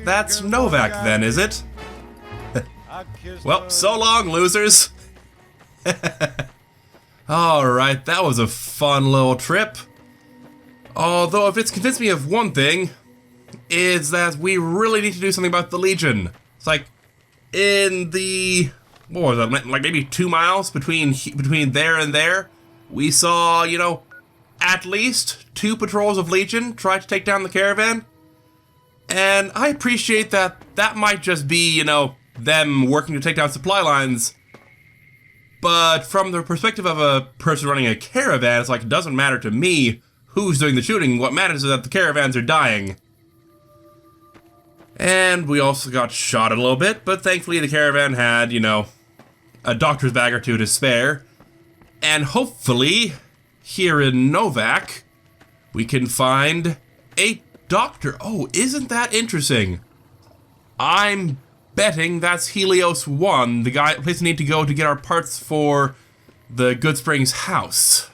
That's Novak then, is it? Well, so long, losers. Alright, that was a fun little trip. Although, if it's convinced me of one thing, is that we really need to do something about the Legion. It's like, in the, what was it, like maybe 2 miles between there and there, we saw, you know, at least 2 patrols of Legion try to take down the caravan. And I appreciate that that might just be, you know, them working to take down supply lines. But from the perspective of a person running a caravan, it's like, it doesn't matter to me who's doing the shooting. What matters is that the caravans are dying. And we also got shot a little bit, but thankfully the caravan had, you know, a doctor's bag or 2 to spare. And hopefully, here in Novak, we can find a doctor. Oh, isn't that interesting? I'm betting that's Helios 1, the place we need to go to get our parts for the Good Springs house.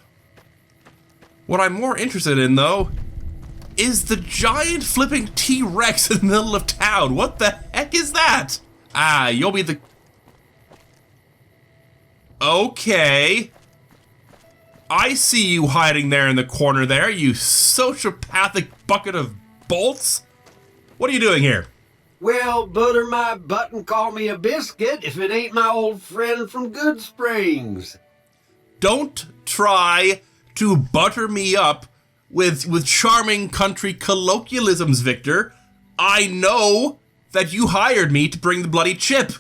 What I'm more interested in, though, is the giant flipping T-Rex in the middle of town. What the heck is that? Ah, you'll be the... Okay. I see you hiding there in the corner there, you sociopathic bucket of bolts. What are you doing here? Well, butter my butt and call me a biscuit if it ain't my old friend from Good Springs. Don't try to butter me up with charming country colloquialisms, Victor. I know that you hired me to bring the bloody chip.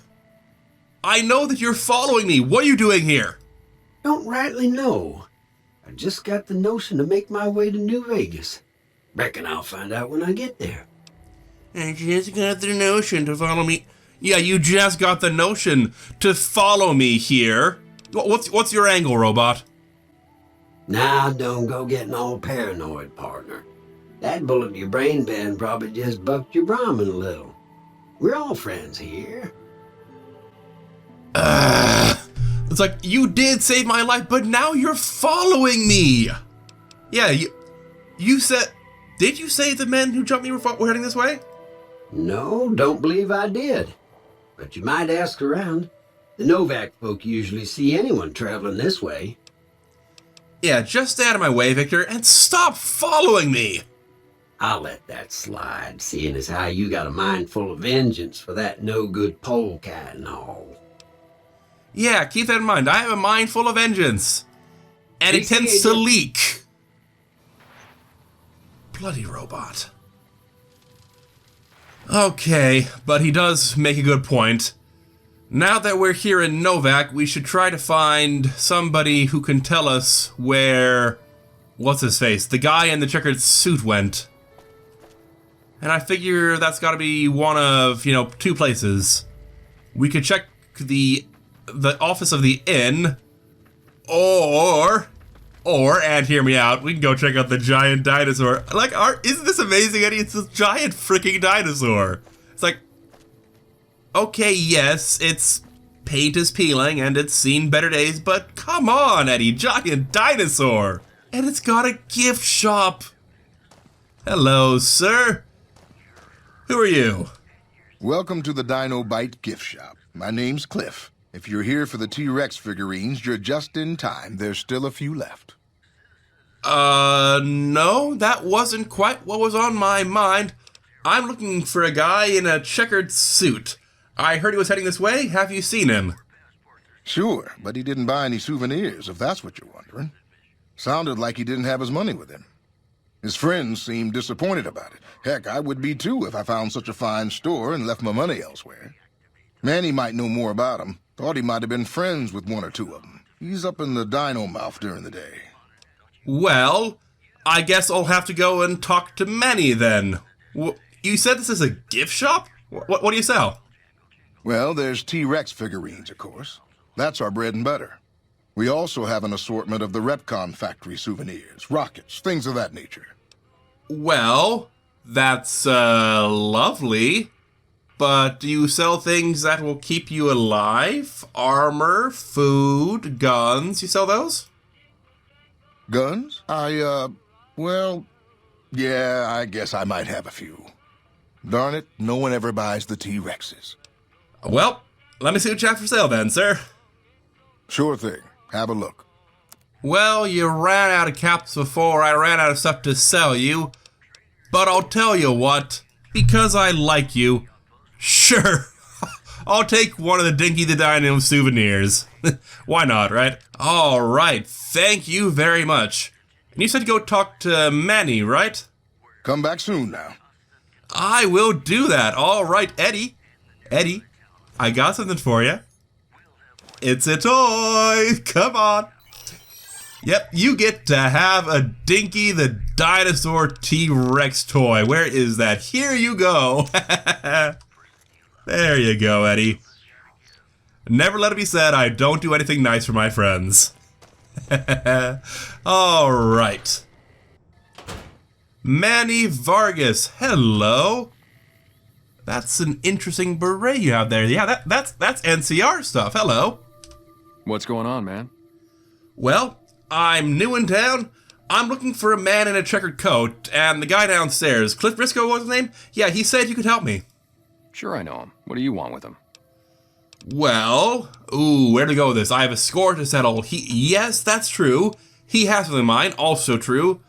I know that you're following me. What are you doing here? Don't rightly know. I just got the notion to make my way to New Vegas. Reckon I'll find out when I get there. I just got the notion to follow me. Yeah, you just got the notion to follow me here. What's your angle, robot? Nah, don't go getting all paranoid, partner. That bullet in your brain band probably just bucked your Brahmin a little. We're all friends here. It's like, you did save my life, but now you're following me. Yeah, you said... Did you say the men who jumped me were heading this way? No, don't believe I did. But you might ask around. The Novak folk usually see anyone traveling this way. Yeah, just stay out of my way, Victor, and stop following me! I'll let that slide, seeing as how you got a mind full of vengeance for that no-good polecat and all. Yeah, keep that in mind. I have a mind full of vengeance. And it tends to leak. Bloody robot. Okay, but he does make a good point. Now that we're here in Novak, we should try to find somebody who can tell us where... What's-his-face? The guy in the checkered suit went. And I figure that's gotta be one of, 2 places. We could check the office of the inn, or, and hear me out, we can go check out the giant dinosaur. Like, isn't this amazing, Eddie? It's this giant freaking dinosaur. It's like, okay, yes, its paint is peeling and it's seen better days, but come on, Eddie, giant dinosaur. And it's got a gift shop. Hello, sir. Who are you? Welcome to the Dino Bite gift shop. My name's Cliff. If you're here for the T-Rex figurines, you're just in time. There's still a few left. No, that wasn't quite what was on my mind. I'm looking for a guy in a checkered suit. I heard he was heading this way. Have you seen him? Sure, but he didn't buy any souvenirs, if that's what you're wondering. Sounded like he didn't have his money with him. His friends seemed disappointed about it. Heck, I would be too if I found such a fine store and left my money elsewhere. Manny might know more about him. Thought he might have been friends with 1 or 2 of them. He's up in the dino mouth during the day. Well, I guess I'll have to go and talk to Manny then. You said this is a gift shop? What do you sell? Well, there's T-Rex figurines, of course. That's our bread and butter. We also have an assortment of the Repcon factory souvenirs, rockets, things of that nature. Well, that's, lovely. But do you sell things that will keep you alive? Armor, food, guns, you sell those? Guns? Well, yeah, I guess I might have a few. Darn it, no one ever buys the T-Rexes. Well, let me see what you have for sale then, sir. Sure thing. Have a look. Well, you ran out of caps before I ran out of stuff to sell you. But I'll tell you what, because I like you, sure, I'll take one of the Dinky the Dino souvenirs. Why not, right? Alright, thank you very much. And you said to go talk to Manny, right? Come back soon now. I will do that. Alright, Eddie. Eddie, I got something for you. It's a toy. Come on. Yep, you get to have a Dinky the Dinosaur T-Rex toy. Where is that? Here you go. There you go, Eddie. Never let it be said I don't do anything nice for my friends. Alright. Manny Vargas, hello. That's an interesting beret you have there. Yeah, that's NCR stuff. Hello. What's going on, man? Well, I'm new in town. I'm looking for a man in a checkered coat, and the guy downstairs, Cliff Briscoe was his name? Yeah, he said you could help me. Sure, I know him. What do you want with him? Well, where to go with this? I have a score to settle. Yes, that's true. He has something in mind, also true.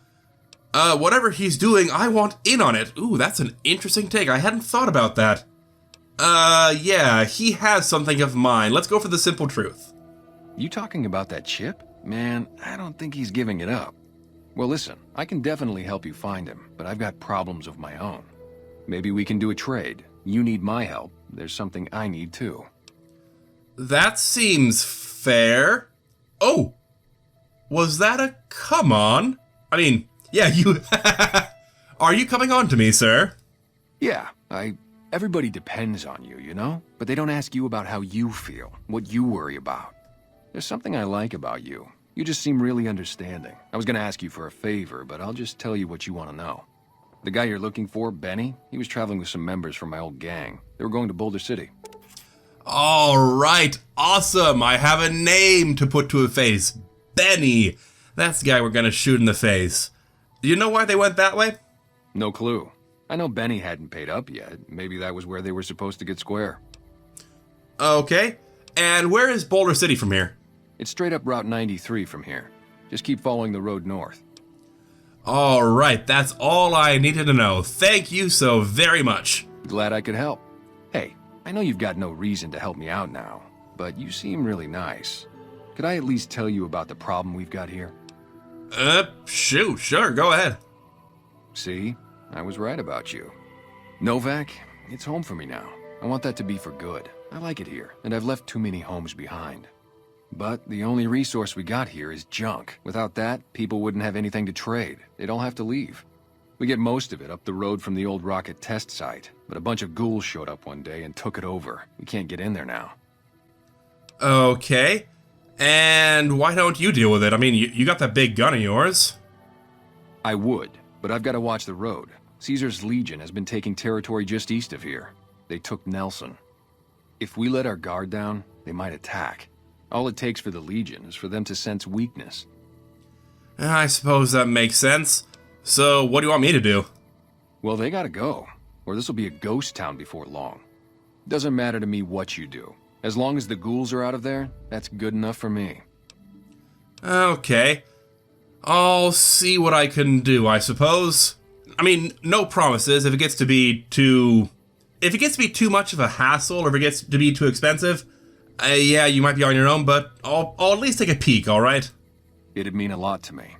Whatever he's doing, I want in on it. Ooh, that's an interesting take. I hadn't thought about that. Yeah, he has something of mine. Let's go for the simple truth. You talking about that chip? Man, I don't think he's giving it up. Well, listen, I can definitely help you find him, but I've got problems of my own. Maybe we can do a trade. You need my help. There's something I need too. That seems fair. Oh, was that a come on? I mean, yeah, you... Are you coming on to me, sir? Yeah, everybody depends on you, you know? But they don't ask you about how you feel, what you worry about. There's something I like about you. You just seem really understanding. I was gonna ask you for a favor, but I'll just tell you what you want to know. The guy you're looking for, Benny, he was traveling with some members from my old gang. They were going to Boulder City. Alright, awesome. I have a name to put to a face. Benny. That's the guy we're gonna shoot in the face. Do you know why they went that way? No clue. I know Benny hadn't paid up yet. Maybe that was where they were supposed to get square. Okay. And where is Boulder City from here? It's straight up Route 93 from here. Just keep following the road north. Alright, that's all I needed to know. Thank you so very much. Glad I could help. Hey, I know you've got no reason to help me out now, but you seem really nice. Could I at least tell you about the problem we've got here? Shoot, sure, go ahead. See? I was right about you. Novak, it's home for me now. I want that to be for good. I like it here, and I've left too many homes behind. But the only resource we got here is junk. Without that, people wouldn't have anything to trade. They'd all have to leave. We get most of it up the road from the old rocket test site, but a bunch of ghouls showed up one day and took it over. We can't get in there now. Okay. And why don't you deal with it? I mean, you got that big gun of yours. I would, but I've got to watch the road. Caesar's Legion has been taking territory just east of here. They took Nelson. If we let our guard down, they might attack. All it takes for the Legion is for them to sense weakness. I suppose that makes sense. So, what do you want me to do? Well, they gotta go, or this will be a ghost town before long. Doesn't matter to me what you do. As long as the ghouls are out of there, that's good enough for me. Okay. I'll see what I can do, I suppose. I mean, no promises. If it gets to be too much of a hassle, or if it gets to be too expensive, yeah, you might be on your own, but I'll at least take a peek, alright? It'd mean a lot to me.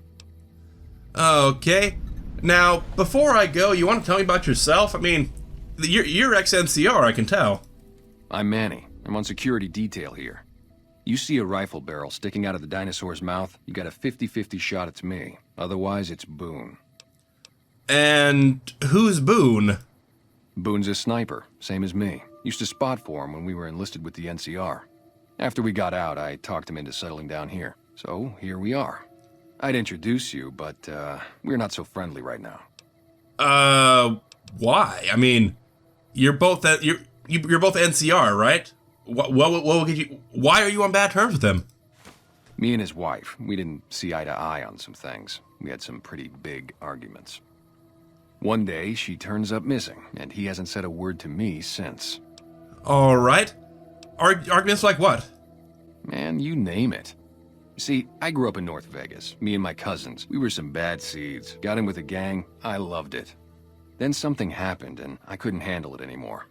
Okay. Now, before I go, you want to tell me about yourself? I mean, you're ex-NCR, I can tell. I'm Manny. I'm on security detail here. You see a rifle barrel sticking out of the dinosaur's mouth, you got a 50-50 shot it's me. Otherwise, it's Boone. And who's Boone? Boone's a sniper, same as me. Used to spot for him when we were enlisted with the NCR. After we got out, I talked him into settling down here. So, here we are. I'd introduce you, but, we're not so friendly right now. Why? I mean, you're both NCR, right? What will get you? Why are you on bad terms with him? Me and his wife, we didn't see eye to eye on some things. We had some pretty big arguments. One day, she turns up missing, and he hasn't said a word to me since. Alright. Arguments like what? Man, you name it. See, I grew up in North Vegas. Me and my cousins. We were some bad seeds. Got in with a gang. I loved it. Then something happened, and I couldn't handle it anymore.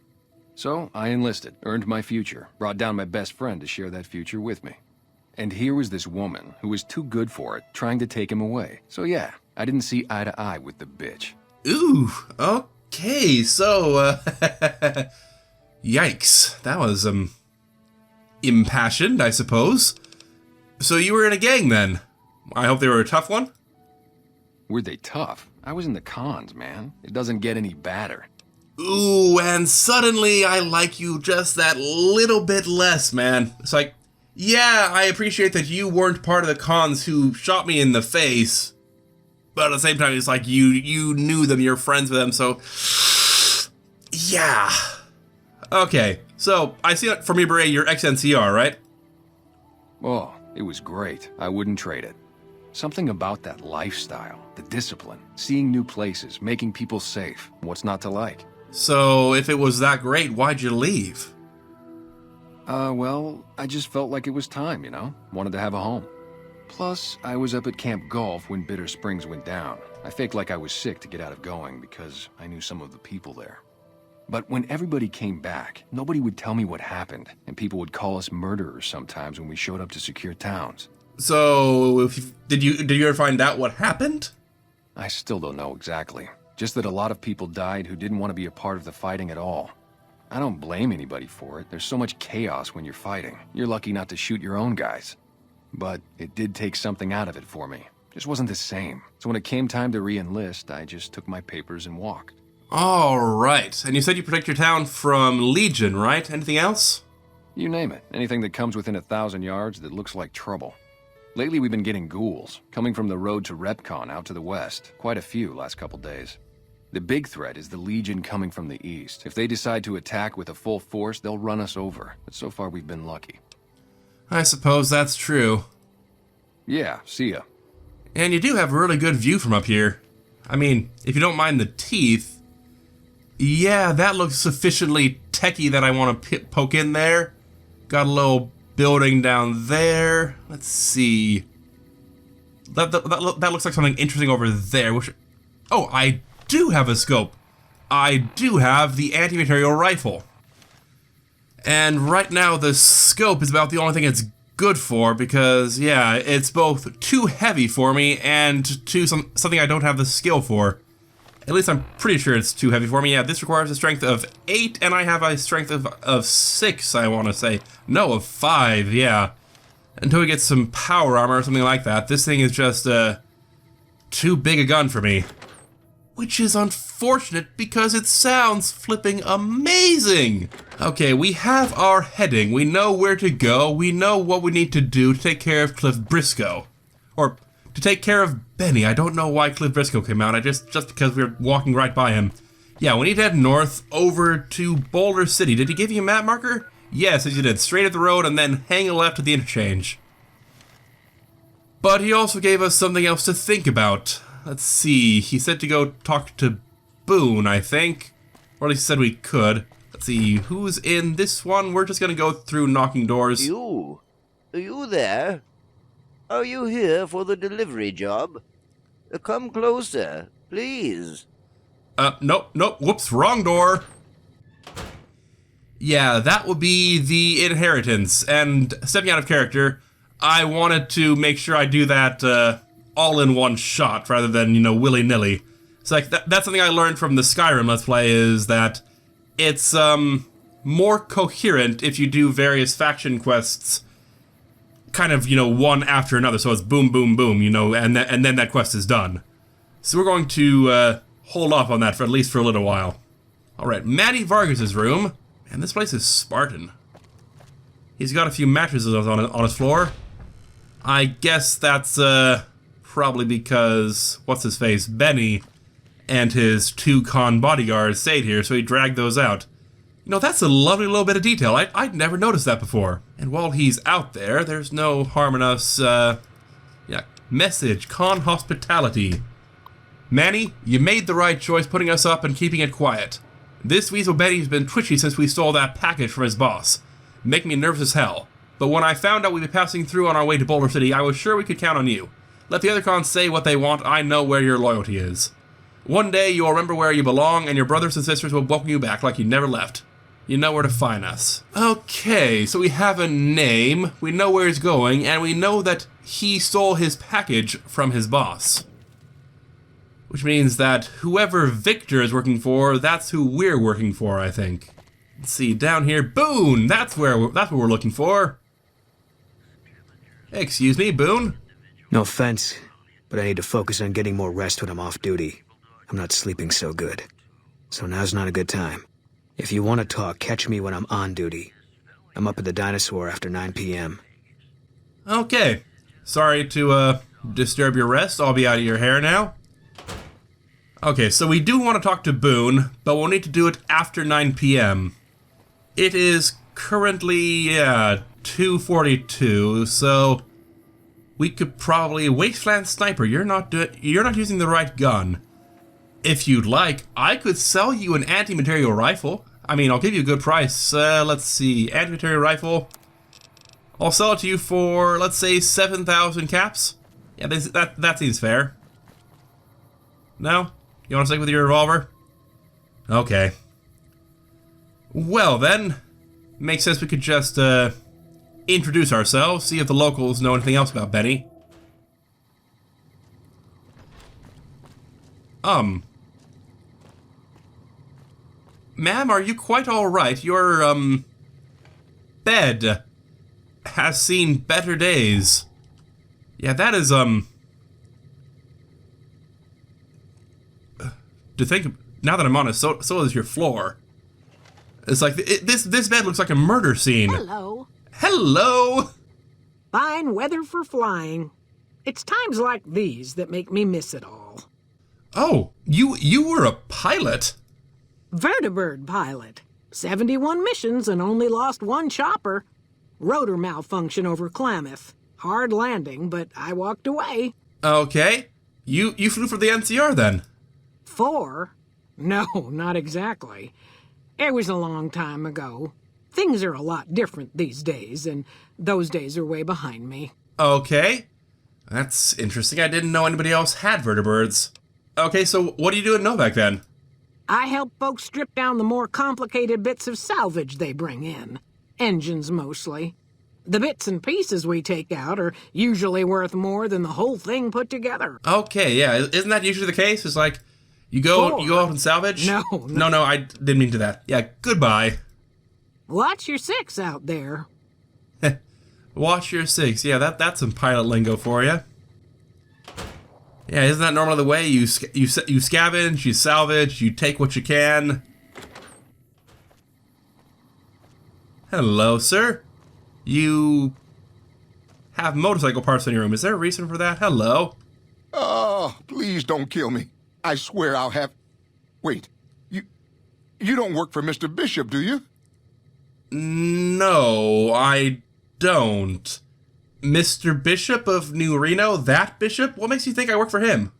So I enlisted, earned my future, brought down my best friend to share that future with me. And here was this woman who was too good for it, trying to take him away. So yeah, I didn't see eye to eye with the bitch. Ooh, okay, so, yikes. That was, impassioned, I suppose. So you were in a gang then? I hope they were a tough one? Were they tough? I was in the cons, man. It doesn't get any badder. Ooh, and suddenly I like you just that little bit less, man. It's like, yeah, I appreciate that you weren't part of the cons who shot me in the face. But at the same time, it's like you knew them, you're friends with them, so... yeah. Okay, so I see from your beret, you're ex-NCR, right? Oh, it was great. I wouldn't trade it. Something about that lifestyle, the discipline, seeing new places, making people safe. What's not to like? So, if it was that great, why'd you leave? Well, I just felt like it was time, you know? Wanted to have a home. Plus, I was up at Camp Golf when Bitter Springs went down. I faked like I was sick to get out of going because I knew some of the people there. But when everybody came back, nobody would tell me what happened, and people would call us murderers sometimes when we showed up to secure towns. So, did you ever find out what happened? I still don't know exactly. Just that a lot of people died who didn't want to be a part of the fighting at all. I don't blame anybody for it. There's so much chaos when you're fighting. You're lucky not to shoot your own guys. But it did take something out of it for me. Just wasn't the same. So when it came time to re-enlist, I just took my papers and walked. All right. And you said you protect your town from Legion, right? Anything else? You name it. Anything that comes within 1,000 yards that looks like trouble. Lately we've been getting ghouls, coming from the road to Repcon out to the west. Quite a few last couple days. The big threat is the Legion coming from the east. If they decide to attack with a full force, they'll run us over. But so far we've been lucky. I suppose that's true. Yeah, see ya. And you do have a really good view from up here. I mean, if you don't mind the teeth... yeah, that looks sufficiently techie that I want to poke in there. Got a little building down there. Let's see. That looks like something interesting over there. Oh, I do have a scope. I do have the anti-material rifle. And right now, the scope is about the only thing it's good for because, yeah, it's both too heavy for me and something I don't have the skill for. At least I'm pretty sure it's too heavy for me. Yeah, this requires a strength of 8, and I have a strength of 6, I want to say. No, of 5, yeah. Until we get some power armor or something like that. This thing is just, too big a gun for me. Which is unfortunate because it sounds flipping amazing! Okay, we have our heading. We know where to go. We know what we need to do to take care of Cliff Briscoe. Or... to take care of Benny. I don't know why Cliff Briscoe came out. Just because we were walking right by him. Yeah, we need to head north over to Boulder City. Did he give you a map marker? Yes, he did. Straight up the road and then hang a left at the interchange. But he also gave us something else to think about. Let's see. He said to go talk to Boone, I think. Or at least said we could. Let's see. Who's in this one? We're just gonna go through knocking doors. You? Are you there? Are you here for the delivery job? Come closer, please. Nope, whoops, wrong door. Yeah, that would be the inheritance, and stepping out of character, I wanted to make sure I do that, all in one shot, rather than, willy-nilly. It's like, that's something I learned from the Skyrim Let's Play, is that it's, more coherent if you do various faction quests kind of, one after another, so it's boom, boom, boom, and then that quest is done. So we're going to, hold off on that for at least for a little while. Alright, Matty Vargas's room. And this place is Spartan. He's got a few mattresses on his floor. I guess that's, probably because, what's-his-face, Benny and his 2 con bodyguards stayed here, so he dragged those out. That's a lovely little bit of detail. I'd never noticed that before. And while he's out there, there's no harm in us, message, con hospitality. Manny, you made the right choice putting us up and keeping it quiet. This weasel Betty's been twitchy since we stole that package from his boss. Make me nervous as hell. But when I found out we'd be passing through on our way to Boulder City, I was sure we could count on you. Let the other cons say what they want, I know where your loyalty is. One day you'll remember where you belong, and your brothers and sisters will welcome you back like you never left. You know where to find us. Okay, so we have a name, we know where he's going, and we know that he stole his package from his boss. Which means that whoever Victor is working for, that's who we're working for, I think. Let's see, down here, Boone! That's what we're looking for. Excuse me, Boone? No offense, but I need to focus on getting more rest when I'm off duty. I'm not sleeping so good. So now's not a good time. If you want to talk, catch me when I'm on duty. I'm up at the Dinosaur after 9 p.m. Okay. Sorry to, disturb your rest. I'll be out of your hair now. Okay, so we do want to talk to Boone, but we'll need to do it after 9 p.m. It is currently, 2:42, so we could probably... Wasteland Sniper, you're not using the right gun. If you'd like, I could sell you an anti-material rifle. I mean, I'll give you a good price. Let's see, anti-material rifle. I'll sell it to you for, let's say, 7,000 caps. Yeah, that seems fair. No? You want to stick with your revolver? Okay. Well then, makes sense we could just, introduce ourselves, see if the locals know anything else about Benny. Ma'am, are you quite alright? Your, bed has seen better days. Yeah, that is, to think, now that I'm honest, so is your floor. It's like, this bed looks like a murder scene. Hello. Hello! Fine weather for flying. It's times like these that make me miss it all. Oh, you were a pilot? Vertibird pilot. 71 missions and only lost one chopper. Rotor malfunction over Klamath. Hard landing, but I walked away. Okay. You flew for the NCR then? 4? No, not exactly. It was a long time ago. Things are a lot different these days, and those days are way behind me. Okay. That's interesting. I didn't know anybody else had vertibirds. Okay, so what do you do in Novak then? I help folks strip down the more complicated bits of salvage they bring in. Engines mostly. The bits and pieces we take out are usually worth more than the whole thing put together. Okay, yeah. Isn't that usually the case? It's like, you go out and salvage? No, I didn't mean to do that. Yeah, goodbye. Watch your 6 out there. Watch your 6. Yeah, that's some pilot lingo for you. Yeah, isn't that normally the way? You scavenge, you salvage, you take what you can. Hello, sir. You have motorcycle parts in your room. Is there a reason for that? Hello. Oh, please don't kill me. I swear I'll have... Wait, you don't work for Mr. Bishop, do you? No, I don't. Mr. Bishop of New Reno? That Bishop? What makes you think I work for him?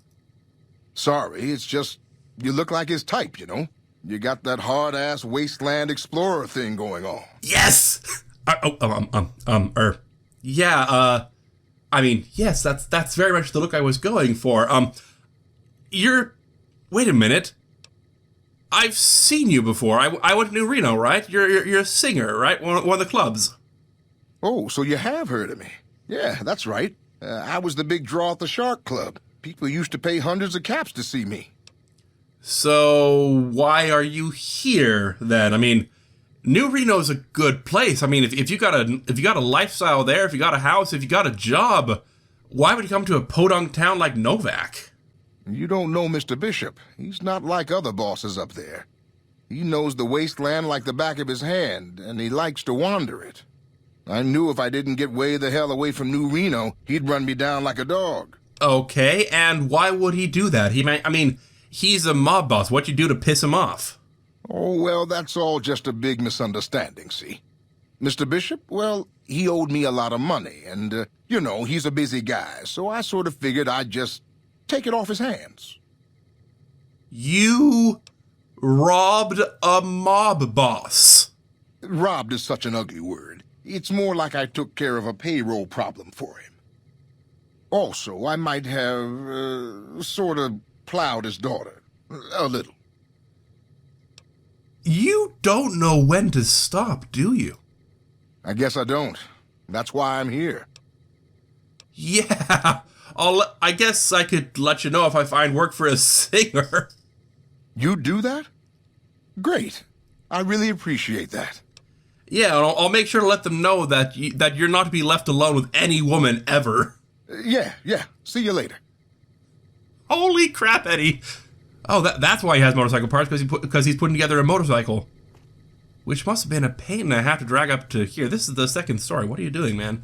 Sorry, it's just you look like his type, you know? You got that hard-ass wasteland explorer thing going on. Yes! Yeah, I mean, yes, that's very much the look I was going for. Wait a minute. I've seen you before. I went to New Reno, right? You're a singer, right? One of the clubs. Oh, so you have heard of me. Yeah, that's right. I was the big draw at the Shark Club. People used to pay hundreds of caps to see me. So, why are you here, then? I mean, New Reno's a good place. I mean, if you got a lifestyle there, if you got a house, if you got a job, why would you come to a podunk town like Novak? You don't know Mr. Bishop. He's not like other bosses up there. He knows the wasteland like the back of his hand, and he likes to wander it. I knew if I didn't get way the hell away from New Reno, he'd run me down like a dog. Okay, and why would he do that? He's a mob boss. What'd you do to piss him off? Oh, well, that's all just a big misunderstanding, see? Mr. Bishop, well, he owed me a lot of money, and, he's a busy guy, so I sort of figured I'd just take it off his hands. You robbed a mob boss. Robbed is such an ugly word. It's more like I took care of a payroll problem for him. Also, I might have, sort of plowed his daughter. A little. You don't know when to stop, do you? I guess I don't. That's why I'm here. Yeah, I guess I could let you know if I find work for a singer. You do that? Great. I really appreciate that. Yeah, and I'll make sure to let them know that you're not to be left alone with any woman ever. Yeah. See you later. Holy crap, Eddie. Oh, that's why he has motorcycle parts, because he's putting together a motorcycle. Which must have been a pain in the half to drag up to here. This is the second story. What are you doing, man?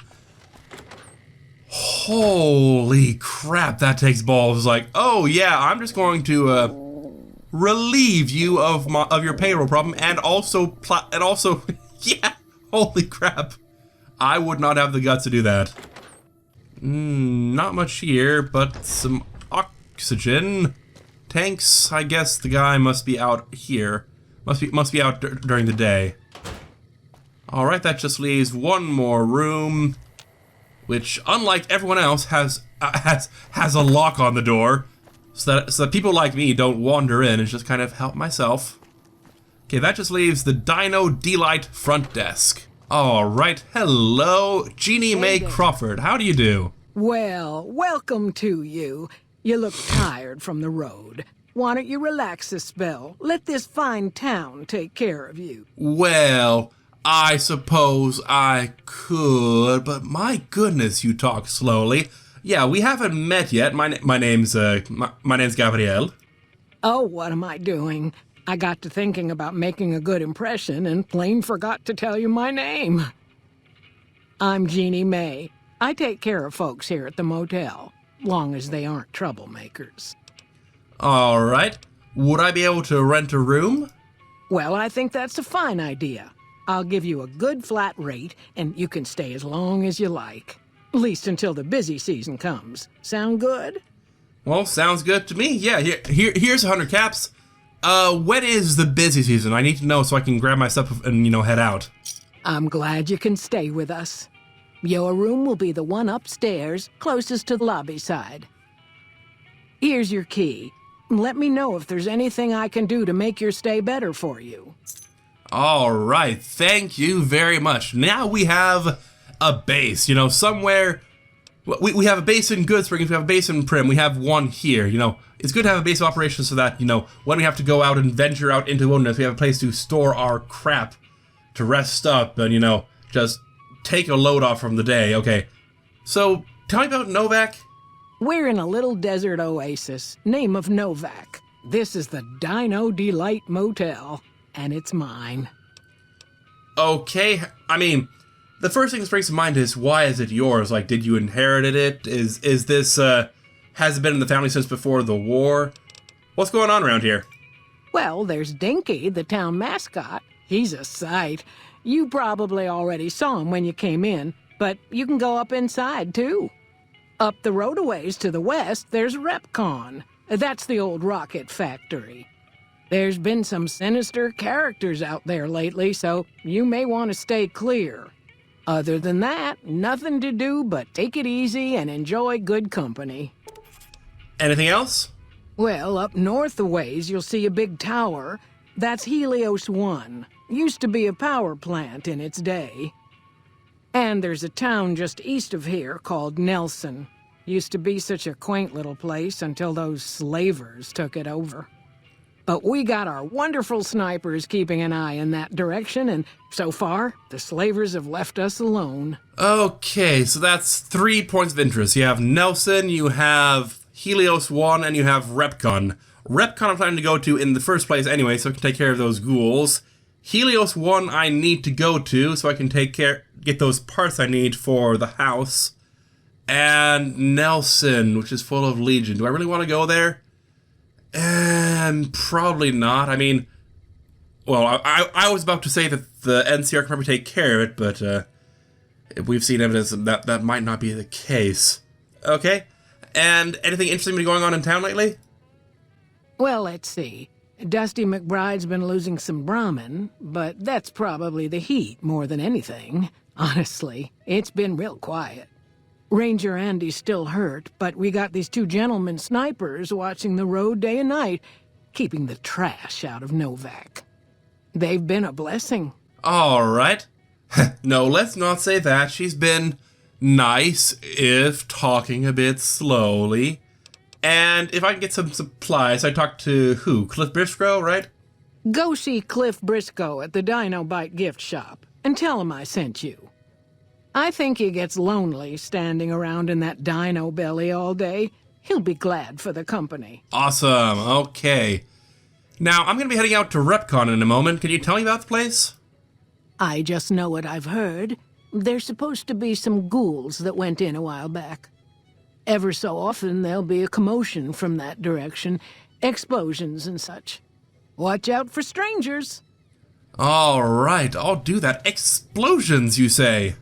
Holy crap, that takes balls. Like, oh yeah, I'm just going to relieve you of your payroll problem, and also yeah, holy crap. I would not have the guts to do that. Not much here, but some oxygen tanks. I guess the guy must be out here. Must be out during the day. All right, that just leaves one more room, which, unlike everyone else, has a lock on the door, so that people like me don't wander in and just kind of help myself. Okay, that just leaves the Dino Delight front desk. All right, hello, Jeannie Mae there. Crawford. How do you do? Well, welcome to you. You look tired from the road. Why don't you relax a spell? Let this fine town take care of you. Well, I suppose I could, but my goodness, you talk slowly. Yeah, we haven't met yet. My name's Gabriel. Oh, what am I doing? I got to thinking about making a good impression and plain forgot to tell you my name. I'm Jeannie Mae. I take care of folks here at the motel, long as they aren't troublemakers. All right. Would I be able to rent a room? Well, I think that's a fine idea. I'll give you a good flat rate, and you can stay as long as you like. At least until the busy season comes. Sound good? Well, sounds good to me. Yeah, here's 100 caps. When is the busy season? I need to know so I can grab my stuff and, head out. I'm glad you can stay with us. Your room will be the one upstairs, closest to the lobby side. Here's your key. Let me know if there's anything I can do to make your stay better for you. All right, thank you very much. Now we have a base, somewhere. We have a base in Good Springs, we have a base in Prim, we have one here, It's good to have a base of operations so that, when we have to go out and venture out into the wilderness, we have a place to store our crap, to rest up and, just take a load off from the day. Okay, so tell me about Novak. We're in a little desert oasis, name of Novak. This is the Dino Delight Motel, and it's mine. Okay, the first thing that springs to mind is, why is it yours? Like, did you inherit it? Is this, has it been in the family since before the war? What's going on around here? Well, there's Dinky, the town mascot. He's a sight. You probably already saw him when you came in, but you can go up inside, too. Up the road a ways to the west, there's Repcon. That's the old rocket factory. There's been some sinister characters out there lately, so you may want to stay clear. Other than that, nothing to do but take it easy and enjoy good company. Anything else? Well, up north a ways, you'll see a big tower. That's Helios 1. Used to be a power plant in its day. And there's a town just east of here called Nelson. Used to be such a quaint little place until those slavers took it over. But we got our wonderful snipers keeping an eye in that direction, and so far, the slavers have left us alone. Okay, so that's 3 points of interest. You have Nelson, you have Helios 1, and you have Repcon. Repcon I'm planning to go to in the first place anyway, so I can take care of those ghouls. Helios 1 I need to go to so I can get those parts I need for the house. And Nelson, which is full of Legion. Do I really want to go there? Probably not. Well, I was about to say that the NCR can probably take care of it, but we've seen evidence that might not be the case. Okay, and anything interesting been going on in town lately? Well, let's see. Dusty McBride's been losing some Brahmin, but that's probably the heat more than anything. Honestly, it's been real quiet. Ranger Andy's still hurt, but we got these 2 gentlemen snipers watching the road day and night, keeping the trash out of Novak. They've been a blessing. All right. No, let's not say that. She's been nice, if talking a bit slowly. And if I can get some supplies, I talked to who? Cliff Briscoe, right? Go see Cliff Briscoe at the Dino Bite gift shop and tell him I sent you. I think he gets lonely standing around in that dino belly all day. He'll be glad for the company. Awesome. Okay. Now, I'm going to be heading out to RepCon in a moment. Can you tell me about the place? I just know what I've heard. There's supposed to be some ghouls that went in a while back. Ever so often, there'll be a commotion from that direction, explosions and such. Watch out for strangers. All right, I'll do that. Explosions, you say?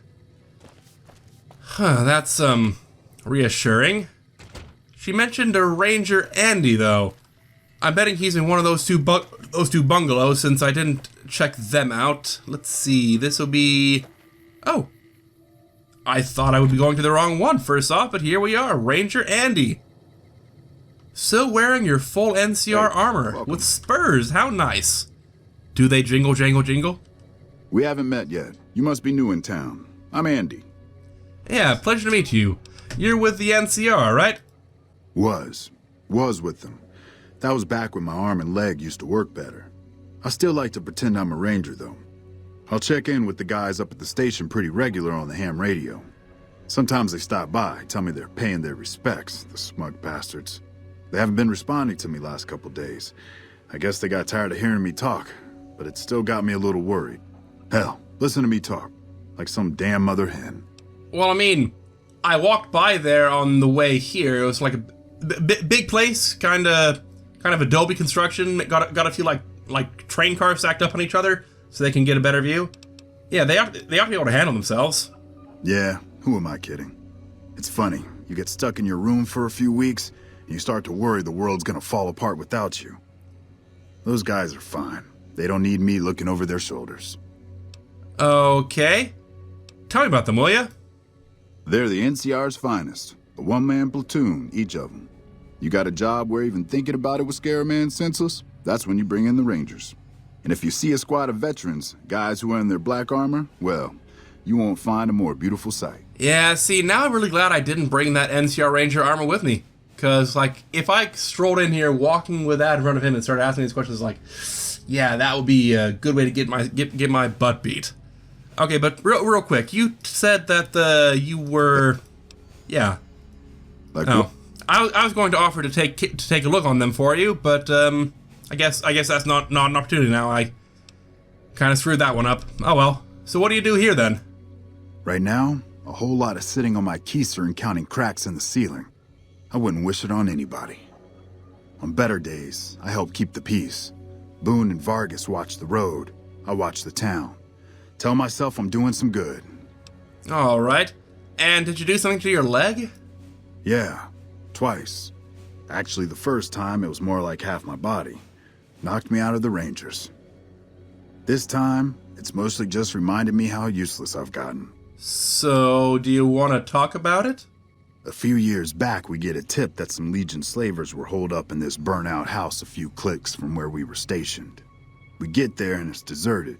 Huh, that's, reassuring. She mentioned a Ranger Andy, though. I'm betting he's in one of those two bungalows, since I didn't check them out. Let's see, this will be... Oh. I thought I would be going to the wrong one first off, but here we are, Ranger Andy. Still wearing your full NCR armor, welcome. with spurs, how nice. Do they jingle, jangle, jingle? We haven't met yet. You must be new in town. I'm Andy. Yeah, pleasure to meet you. You're with the NCR, right? Was with them. That was back when my arm and leg used to work better. I still like to pretend I'm a ranger, though. I'll check in with the guys up at the station pretty regular on the ham radio. Sometimes they stop by, tell me they're paying their respects, the smug bastards. They haven't been responding to me last couple days. I guess they got tired of hearing me talk, but it still got me a little worried. Hell, listen to me talk, like some damn mother hen. Well, I mean, I walked by there on the way here. It was like a big place, kind of adobe construction. Got a few like train cars stacked up on each other so they can get a better view. Yeah, they ought to be able to handle themselves. Yeah, who am I kidding? It's funny, you get stuck in your room for a few weeks, and you start to worry the world's gonna fall apart without you. Those guys are fine. They don't need me looking over their shoulders. Okay. Tell me about them, will ya? They're the NCR's finest. A one-man platoon, each of them. You got a job where even thinking about it would scare a man senseless? That's when you bring in the Rangers. And if you see a squad of veterans, guys who are in their black armor, well, you won't find a more beautiful sight. Yeah, see, now I'm really glad I didn't bring that NCR Ranger armor with me. Because, like, if I strolled in here walking with that in front of him and started asking these questions, like, yeah, that would be a good way to get my butt beat. Okay, but real quick, you said that you were, yeah. Like, oh, I was going to offer to take a look on them for you, but I guess that's not an opportunity now. I kind of screwed that one up. Oh well. So what do you do here then? right now, a whole lot of sitting on my keister and counting cracks in the ceiling. I wouldn't wish it on anybody. On better days, I help keep the peace. Boone and Vargas watch the road. I watch the town. Tell myself I'm doing some good. All right. And did you do something to your leg? Yeah, twice. Actually, the first time, it was more like half my body. Knocked me out of the Rangers. This time, it's mostly just reminded me how useless I've gotten. So, do you want to talk about it? A few years back, we get a tip that some Legion slavers were holed up in this burnt-out house a few clicks from where we were stationed. We get there and it's deserted.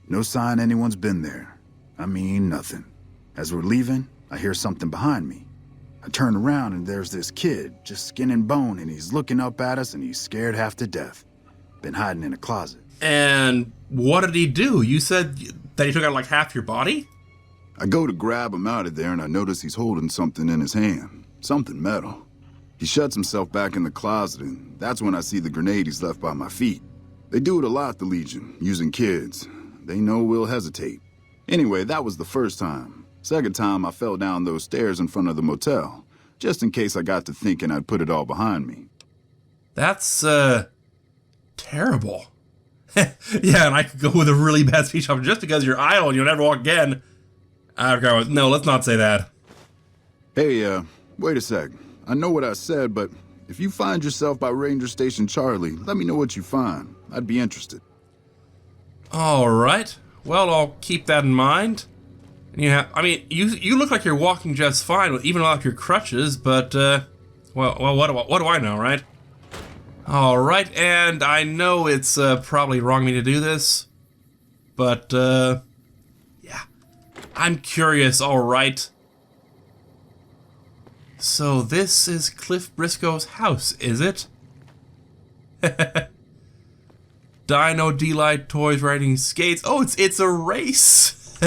No sign anyone's been there. I mean, nothing. As we're leaving, I hear something behind me. I turn around and there's this kid, just skin and bone, and he's looking up at us and he's scared half to death. Been hiding in a closet. And what did he do? You said that he took out like half your body? I go to grab him out of there and I notice he's holding something in his hand. Something metal. He shuts himself back in the closet and that's when I see the grenade he's left by my feet. They do it a lot, the Legion, using kids. They know we'll hesitate. Anyway, that was the first time. Second time, I fell down those stairs in front of the motel, just in case I got to thinking I'd put it all behind me. That's, terrible. Yeah, and I could go with a really bad speech off just because you're idle and you'll never walk again. No, let's not say that. Hey, wait a sec. I know what I said, but If you find yourself by Ranger Station Charlie, let me know what you find. I'd be interested. Alright. Well, I'll keep that in mind. Yeah, I mean, you look like you're walking just fine, even without your crutches, but, well, what do I know, right? Alright, and I know it's probably wrong of me to do this, but, yeah. I'm curious, alright. So this is Cliff Briscoe's house, is it? Dino D-Light toys riding skates. Oh, it's a race.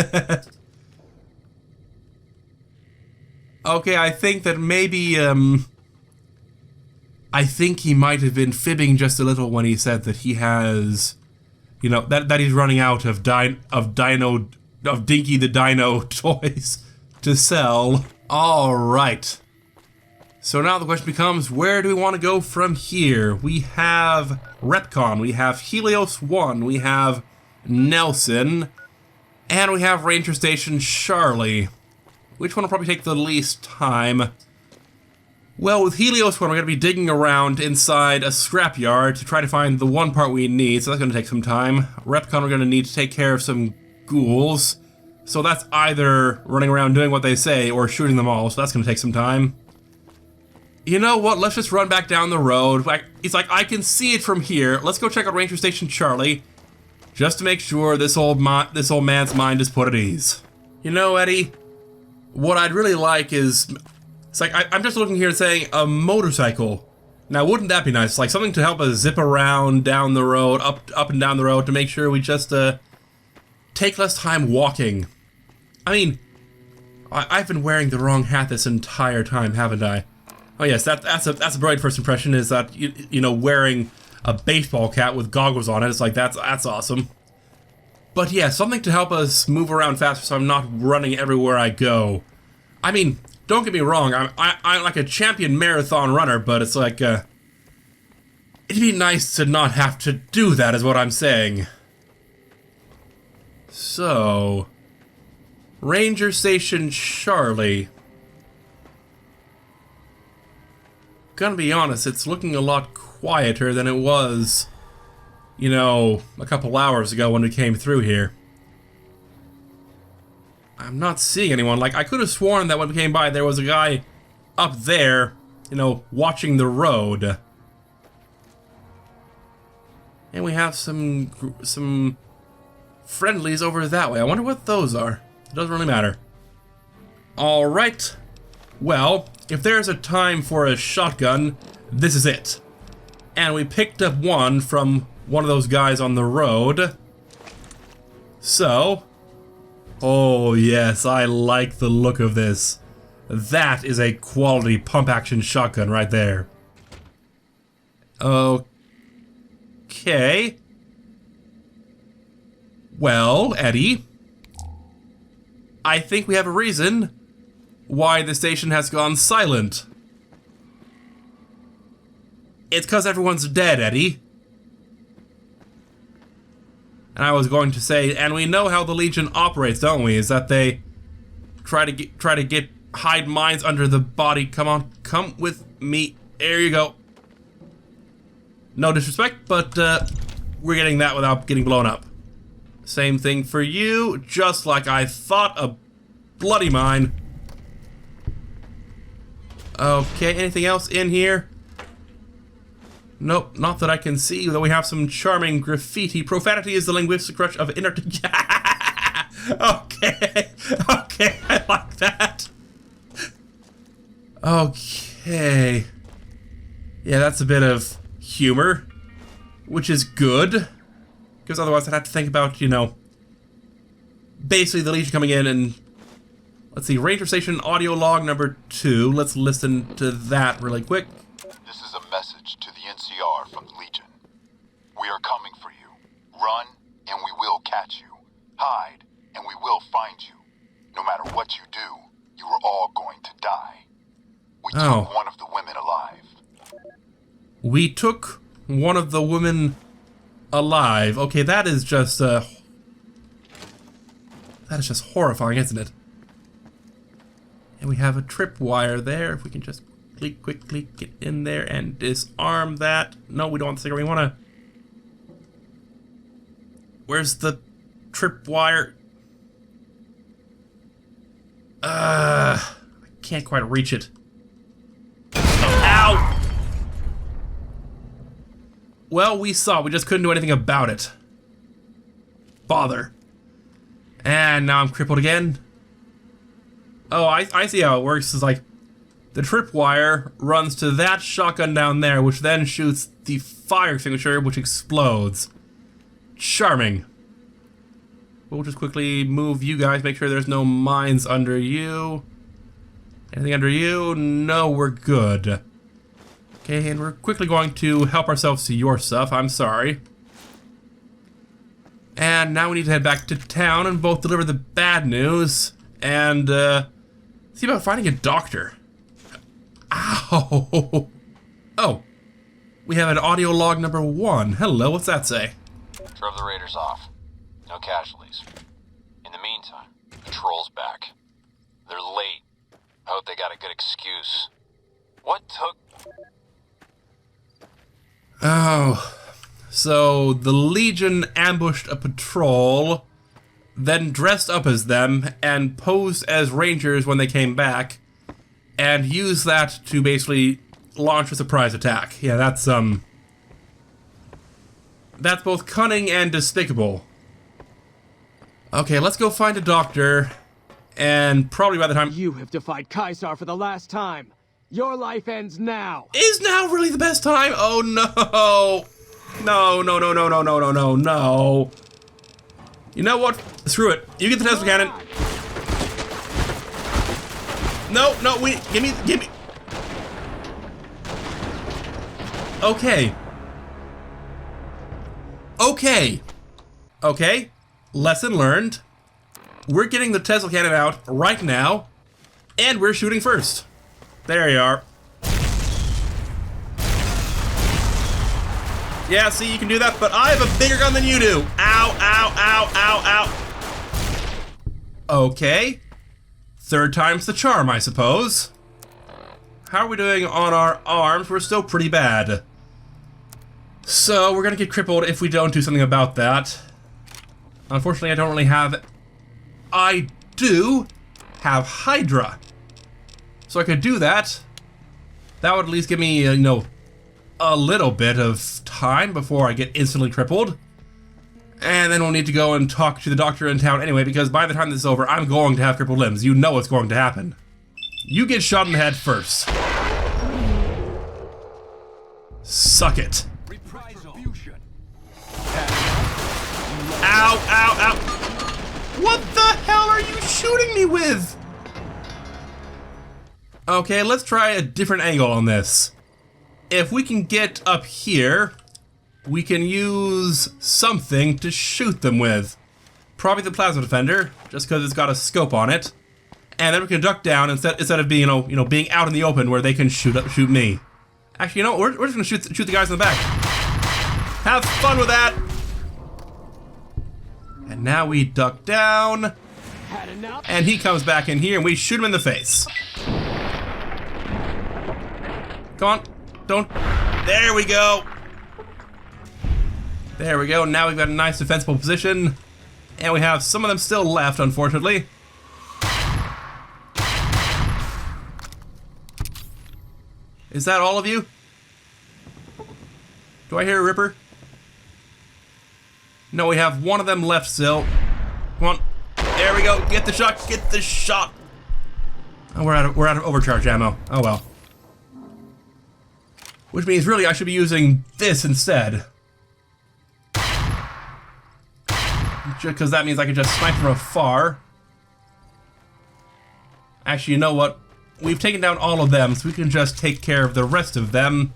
Okay, I think that maybe I think he might have been fibbing just a little when he said that he has, you know, that he's running out of Dinky the Dino toys to sell. All right. So now the question becomes, where do we want to go from here? We have Retcon, we have Helios 1, we have Nelson, and we have Ranger Station Charlie. Which one will probably take the least time? Well, with Helios 1, we're going to be digging around inside a scrapyard to try to find the one part we need, so that's going to take some time. Retcon, we're going to need to take care of some ghouls, so that's either running around doing what they say or shooting them all, so that's going to take some time. You know what, let's just run back down the road. He's like, I can see it from here. Let's go check out Ranger Station Charlie, just to make sure this old man's mind is put at ease. You know, Eddie, what I'd really like is, it's like, I'm just looking here and saying a motorcycle. Now, wouldn't that be nice? Like something to help us zip around down the road, up and down the road, to make sure we just take less time walking. I mean, I've been wearing the wrong hat this entire time, haven't I? Oh yes, that's a brilliant first impression, is that you know, wearing a baseball cap with goggles on it. It's like that's awesome. But yeah, something to help us move around faster, so I'm not running everywhere I go. I mean, don't get me wrong, I'm like a champion marathon runner, but it's like it'd be nice to not have to do that, is what I'm saying. So, Ranger Station Charlie. Gonna be honest, it's looking a lot quieter than it was, you know, a couple hours ago when we came through here. I'm not seeing anyone. Like, I could have sworn that when we came by there was a guy up there, you know, watching the road. And we have some friendlies over that way. I wonder what those are. It doesn't really matter. Alright. Well, if there's a time for a shotgun, this is it. And we picked up one from one of those guys on the road. So, oh yes, I like the look of this. That is a quality pump-action shotgun right there. Okay. Well, Eddie, I think we have a reason why the station has gone silent. It's because everyone's dead, Eddie. And I was going to say, and we know how the Legion operates, don't we? Is that they try to hide mines under the body. Come on, come with me. There you go. No disrespect, but we're getting that without getting blown up. Same thing for you, just like I thought. A bloody mine. Okay, anything else in here? Nope, not that I can see, though we have some charming graffiti. Profanity is the linguistic crutch of inner... Okay, okay, I like that. Okay. Yeah, that's a bit of humor, which is good. Because otherwise I'd have to think about, you know, basically the Legion coming in and... Let's see, Ranger Station audio log number 2. Let's listen to that really quick. This is a message to the NCR from the Legion. We are coming for you. Run, and we will catch you. Hide, and we will find you. No matter what you do, you are all going to die. We took one of the women alive. We took one of the women alive. Okay, that is just horrifying, isn't it? And we have a tripwire there, if we can just quickly get in there and disarm that. No, we don't want the cigarette. We want to... Where's the tripwire? I can't quite reach it. Ow! Well, we saw. We just couldn't do anything about it. Bother. And now I'm crippled again. Oh, I see how it works. It's like the tripwire runs to that shotgun down there, which then shoots the fire extinguisher, which explodes. Charming. We'll just quickly move you guys, make sure there's no mines under you. Anything under you? No, we're good. Okay, and we're quickly going to help ourselves to your stuff. I'm sorry. And now we need to head back to town and both deliver the bad news and see about finding a doctor. Ow! Oh, we have an audio log number 1. Hello, what's that say? Drove the raiders off. No casualties. In the meantime, patrol's back. They're late. I hope they got a good excuse. What took... Oh, so the Legion ambushed a patrol, then dressed up as them, and posed as Rangers when they came back, and used that to basically launch a surprise attack. Yeah, that's both cunning and despicable. Okay, let's go find a doctor, and probably by the time... You have defied Caesar for the last time. Your life ends now. Is now really the best time? Oh no! No, no, no, no, no, no, no, no, no. You know what? Screw it. You get the Tesla cannon. No, no, wait. Give me. Okay. Okay. Okay. Lesson learned. We're getting the Tesla cannon out right now, and we're shooting first. There you are. Yeah, see, you can do that, but I have a bigger gun than you do. Ow, ow, ow, ow, ow. Okay. Third time's the charm, I suppose. How are we doing on our arms? We're still pretty bad. So, we're gonna get crippled if we don't do something about that. Unfortunately, I don't really have... I do have Hydra. So I could do that. That would at least give me, you know, a little bit of time before I get instantly crippled. And then we'll need to go and talk to the doctor in town anyway, because by the time this is over, I'm going to have crippled limbs. You know what's going to happen. You get shot in the head first. Suck it. Ow, ow, ow. What the hell are you shooting me with? Okay, let's try a different angle on this. If we can get up here, we can use something to shoot them with. Probably the plasma defender, just because it's got a scope on it. And then we can duck down instead of being, you know, being out in the open where they can shoot me. Actually, you know, we're just gonna shoot the guys in the back. Have fun with that. And now we duck down, and he comes back in here, and we shoot him in the face. Come on, don't. There we go. There we go. Now we've got a nice defensible position, and we have some of them still left, unfortunately. Is that all of you? Do I hear a Ripper? No, we have one of them left still. Come on. There we go. Get the shot. Get the shot. Oh, we're out of overcharge ammo. Oh well. Which means really I should be using this instead. Because that means I can just snipe from afar. Actually, you know what? We've taken down all of them, so we can just take care of the rest of them.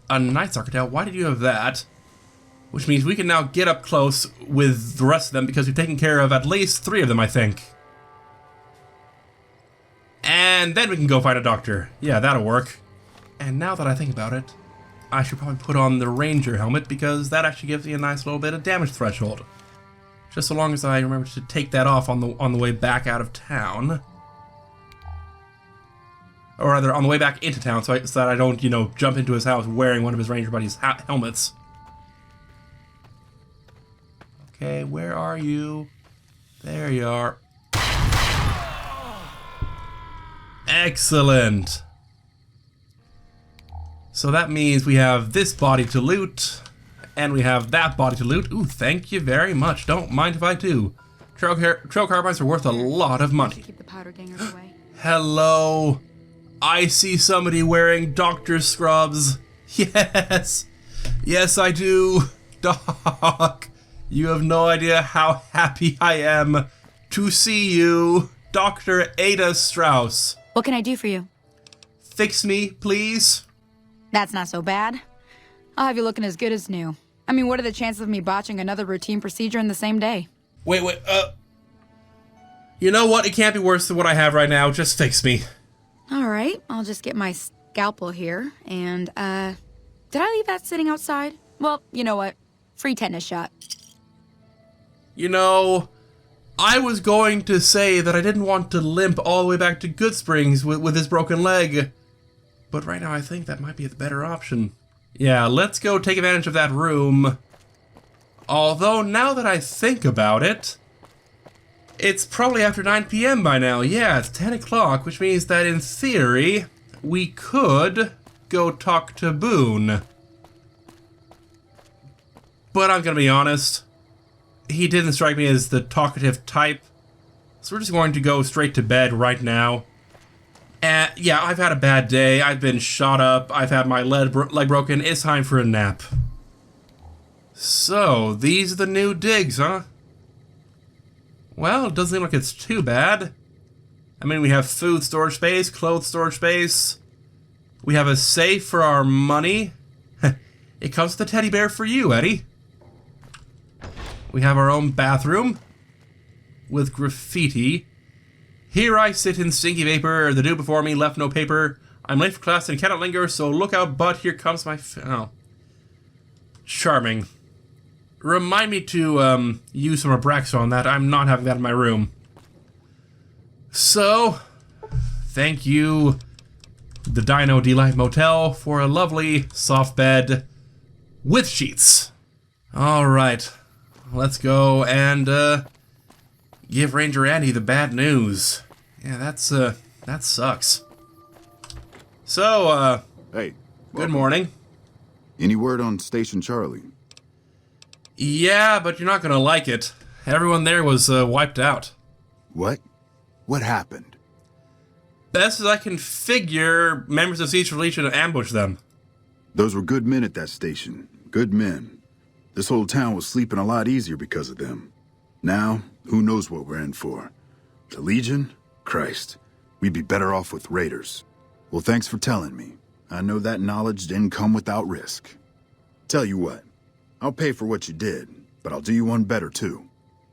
A Knight's Architect. Why did you have that? Which means we can now get up close with the rest of them because we've taken care of at least 3 of them, I think. And then we can go find a doctor. Yeah, that'll work. And now that I think about it, I should probably put on the Ranger helmet because that actually gives me a nice little bit of damage threshold. Just so long as I remember to take that off on the way back out of town. or rather on the way back into town, so that I don't, you know, jump into his house wearing one of his ranger buddies' helmets. Okay, where are you? There you are. Excellent. So that means we have this body to loot, and we have that body to loot. Ooh, thank you very much. Don't mind if I do. Trail carbines are worth a lot of money. Keep the powder gangers away. Hello. I see somebody wearing doctor scrubs. Yes. Yes, I do. Doc, you have no idea how happy I am to see you. Dr. Ada Strauss. What can I do for you? Fix me, please. That's not so bad. I'll have you looking as good as new. I mean, what are the chances of me botching another routine procedure in the same day? Wait, you know what? It can't be worse than what I have right now. Just fix me. All right, I'll just get my scalpel here, and, did I leave that sitting outside? Well, you know what? Free tetanus shot. You know, I was going to say that I didn't want to limp all the way back to Goodsprings with this broken leg. But right now I think that might be the better option. Yeah, let's go take advantage of that room. Although, now that I think about it, it's probably after 9 p.m. by now. Yeah, it's 10 o'clock, which means that in theory, we could go talk to Boone. But I'm gonna be honest, he didn't strike me as the talkative type, so we're just going to go straight to bed right now. And yeah, I've had a bad day, I've been shot up, I've had my leg broken, it's time for a nap. So, these are the new digs, huh? Well, it doesn't seem like it's too bad. I mean, we have food storage space, clothes storage space. We have a safe for our money. It comes with a teddy bear for you, Eddie. We have our own bathroom with graffiti. Here I sit in stinky vapor. The dude before me left no paper. I'm late for class and cannot linger, so look out, but here comes my... Oh. Charming. Remind me to use some Abraxo on that. I'm not having that in my room. So, thank you, the Dino Delight Motel, for a lovely soft bed with sheets. Alright, let's go and give Ranger Andy the bad news. Yeah, that sucks. So, hey, good morning. Any word on Station Charlie? Yeah, but you're not gonna like it. Everyone there was wiped out. What? What happened? Best as I can figure, members of Siege Legion ambushed them. Those were good men at that station. Good men. This whole town was sleeping a lot easier because of them. Now, who knows what we're in for? The Legion? Christ. We'd be better off with raiders. Well, thanks for telling me. I know that knowledge didn't come without risk. Tell you what. I'll pay for what you did, but I'll do you one better, too.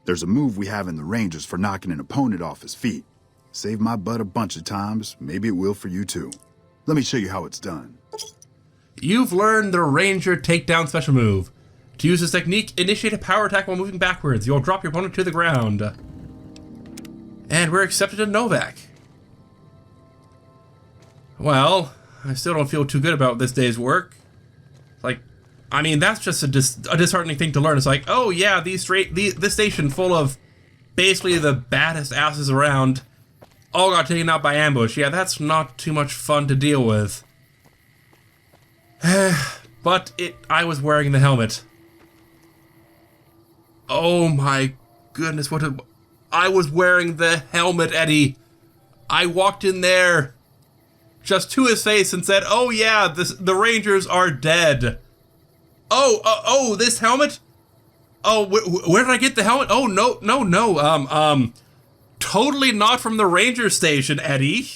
There's a move we have in the Rangers for knocking an opponent off his feet. Saved my butt a bunch of times, maybe it will for you, too. Let me show you how it's done. You've learned the Ranger Takedown Special move. To use this technique, initiate a power attack while moving backwards. You'll drop your opponent to the ground. And we're accepted in Novak. Well, I still don't feel too good about this day's work. Like, I mean, that's just a disheartening thing to learn. It's like, oh yeah, this station full of basically the baddest asses around all got taken out by ambush. Yeah, that's not too much fun to deal with. But I was wearing the helmet. Oh my goodness, I was wearing the helmet, Eddie. I walked in there just to his face and said, oh yeah, the Rangers are dead. Oh, this helmet? Oh, where did I get the helmet? Oh, no. Totally not from the Ranger Station, Eddie.